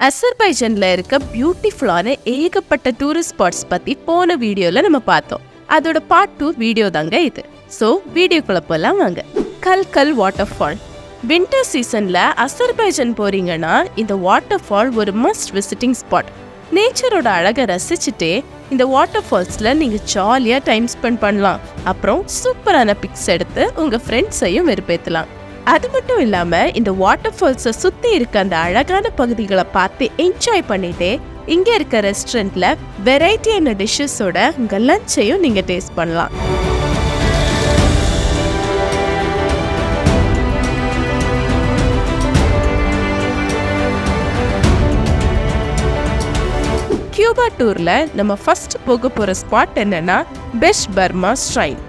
அசர்பைஜன்ல இருக்க பியூட்டிஃபுல்லான ஏகப்பட்ட டூரிஸ்ட் ஸ்பாட்ஸ் பத்தி போன வீடியோல நம்ம பார்த்தோம். அதோட பார்ட் 2 வீடியோ தாங்க இது. சோ வீடியோக்குள்ள போலாம் வாங்க. கல்-கல் வாட்டர்ஃபால். வின்டர் சீசன்ல அசர்பைஜன் போறீங்கன்னா இந்த வாட்டர்ஃபால் ஒரு மஸ்ட் விசிட்டிங் ஸ்பாட். நேச்சரோட அழகை ரசிச்சுட்டே இந்த வாட்டர் ஃபால்ஸ்ல நீங்க ஜாலியா டைம் ஸ்பெண்ட் பண்ணலாம். அப்புறம் சூப்பரான பிக்ஸ் எடுத்து உங்க ஃப்ரெண்ட்ஸையும் வெறுப்பேத்தலாம். அது மட்டும் இல்லாம இந்த வாட்டர் ஃபால்ஸை சுத்தி இருக்க அந்த அழகான பகுதிகளை பார்த்து என்ஜாய் பண்ணிட்டே இங்க இருக்க ரெஸ்டாரண்ட்ல வெரைட்டியான டிஷ்ஷஸோட உங்க லஞ்சையும் நீங்க டேஸ்ட் பண்ணலாம். கியூபா டூர்ல நம்ம ஃபர்ஸ்ட் போக போற ஸ்பாட் என்னன்னா பெஷ் பர்மா ஸ்ரைன்.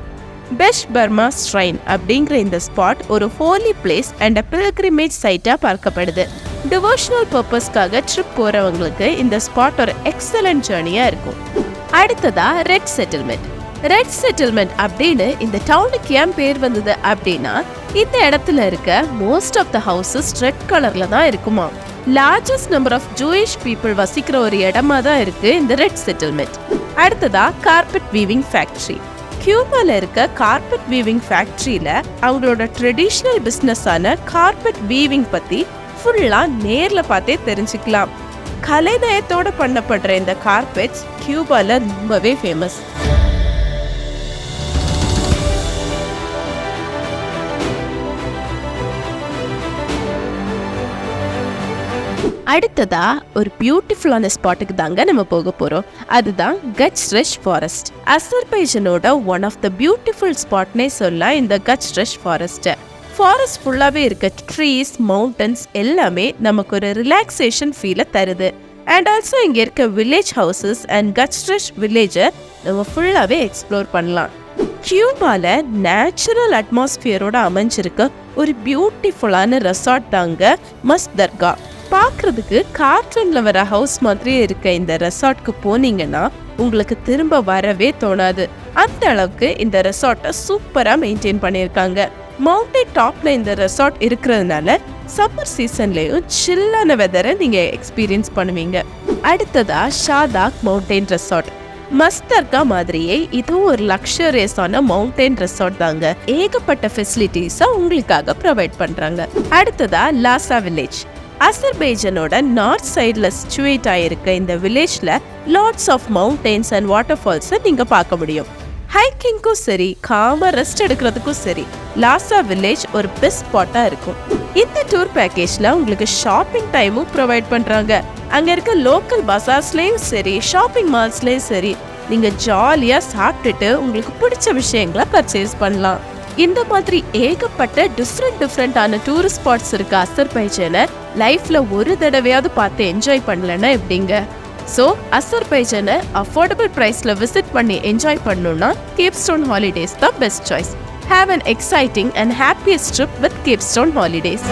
பெஷ் பர்மா ஸ்ரைன் அப்படிங்கிற இந்த ஸ்பாட் ஒரு ஹோலி பிளேஸ் அண்ட் பில்கிரிமேஜ் சைட்டா பார்க்கப்படுது. டிவோஷனல் பர்பஸ்க்காக ட்ரிப் போறவங்களுக்கு இந்த ஸ்பாட் ஒரு எக்ஸலன்ட் ஜர்னியா இருக்கும். அடுத்ததா ரெட் செட்டில்மெண்ட். ரெட் செட்டில்மெண்ட் அப்படின்னு இந்த டவுனுக்கு ஏன் பேர் வந்தது அப்படின்னா இந்த இடத்துல இருக்க most of the houses red கலர்ல தான் இருக்குமா. Largest number of Jewish people வசிக்கிற ஒரு இடமா தான் இருக்கு இந்த ரெட் செட்டில்மெண்ட். அடுத்ததா கார்பெட் வீவிங் ஃபேக்டரி. கியூபால இருக்க கார்பெட் வீவிங் ஃபேக்டரியில அவங்களோட ட்ரெடிஷ்னல் பிசினஸான கார்பெட் வீவிங் பத்தி ஃபுல்லா நேர்ல பார்த்தே தெரிஞ்சுக்கலாம். கலைநயத்தோட பண்ணப்படுற இந்த கார்பெட்ஸ் கியூபால ரொம்பவே ஃபேமஸ். அடுத்ததா ஒரு பியூட்டிஃபுல்லான ஸ்பாட்டுக்கு தாங்க நம்ம போக போறோம். அதுதான் கச்ரஷ் ஃபாரஸ்ட். அசர்பைஜனோட ஒன் ஆஃப் த பியூட்டிஃபுல் ஸ்பாட்னே சொல்லலாம் இந்த கச்ரஷ் ஃபாரஸ்ட். ஃபாரஸ்ட் ஃபுல்லாவே இருக்க ட்ரீஸ், மவுண்டன்ஸ் எல்லாமே நமக்கு ஒரு ரிலாக்ஸேஷன் ஃபீலை தருது. அண்ட் ஆல்சோ இங்க இருக்க வில்லேஜ் ஹவுசஸ் அண்ட் கச்ரஷ் வில்லேஜை நம்ம ஃபுல்லாவே எக்ஸ்ப்ளோர் பண்ணலாம். கியூபால நேச்சுரல் அட்மாஸ்பியரோட அமைஞ்சிருக்க ஒரு பியூட்டிஃபுல்லான ரெசார்ட் தாங்க மஸ்தர்கா. பார்க்கறதுக்கு கார்ட்டூன்ல வர ஹவுஸ் மாதிரியே இருக்க இந்த ரெசார்ட்க்கு போனீங்கன்னா உங்களுக்கு திரும்ப வரவே தோணாது. அந்த அளவுக்கு இந்த ரெசார்ட்டை சூப்பரா மெயின்டைன் பண்ணியிருக்காங்க. மவுண்டன் டாப்ல இந்த ரெசார்ட் இருக்கிறதுனால சம்மர் சீசன்லயும் சில்லான வெதரை நீங்க எக்ஸ்பீரியன்ஸ் பண்ணுவீங்க. அடுத்ததா ஷாதாக் மவுண்டன் ரெசார்ட். மஸ்தர்கா மாதிரியே இதுவும் ஒரு லக்ஸரியஸான மவுண்டன் ரெசார்ட் தாங்க. ஏகப்பட்ட ஃபெசிலிட்டிஸை உங்களுக்காக ப்ரொவைட் பண்றாங்க. அடுத்ததா லாசா வில்லேஜ். அசர்பைஜனோட நார்த் சைட்ல சிச்சுவேட் ஆயிருக்க இந்த வில்லேஜ்ல lots of mountains and water ஃபால்ஸை நீங்க பார்க்க முடியும். ஹைக்கிங்க்கும் சரி, காமா ரெஸ்ட் எடுக்கிறதுக்கும் சரி, லாசா வில்லேஜ் ஒரு பெஸ்ட் ஸ்பாட்டா இருக்கும். இந்த டூர் பேக்கேஜ்ல உங்களுக்கு ஷாப்பிங் டைமும் ப்ரொவைட் பண்றாங்க. அங்க இருக்க லோக்கல் பசார்ஸ்லயும் சரி, ஷாப்பிங் மால்ஸ்லயும் சரி, நீங்க ஜாலியா சாப்பிட்டுட்டு உங்களுக்கு பிடிச்ச விஷயங்களை பர்ச்சேஸ் பண்ணலாம். இந்த மாதிரி ஏகப்பட்ட டிஃப்ரெண்டான டூரிஸ்ட் ஸ்பாட்ஸ் இருக்க அசர்பைஜனை லைஃப்ல ஒரு தடவையாவது பார்த்து என்ஜாய் பண்ணலன்னா எப்படிங்க? ஸோ அசர்பைஜனை அஃபோர்டபுள் ப்ரைஸ்ல விசிட் பண்ணி என்ஜாய் பண்ணணும்னா கேப்ஸ்டோன் ஹாலிடேஸ் தான் best choice. Have an exciting and happiest trip with Capstone Holidays.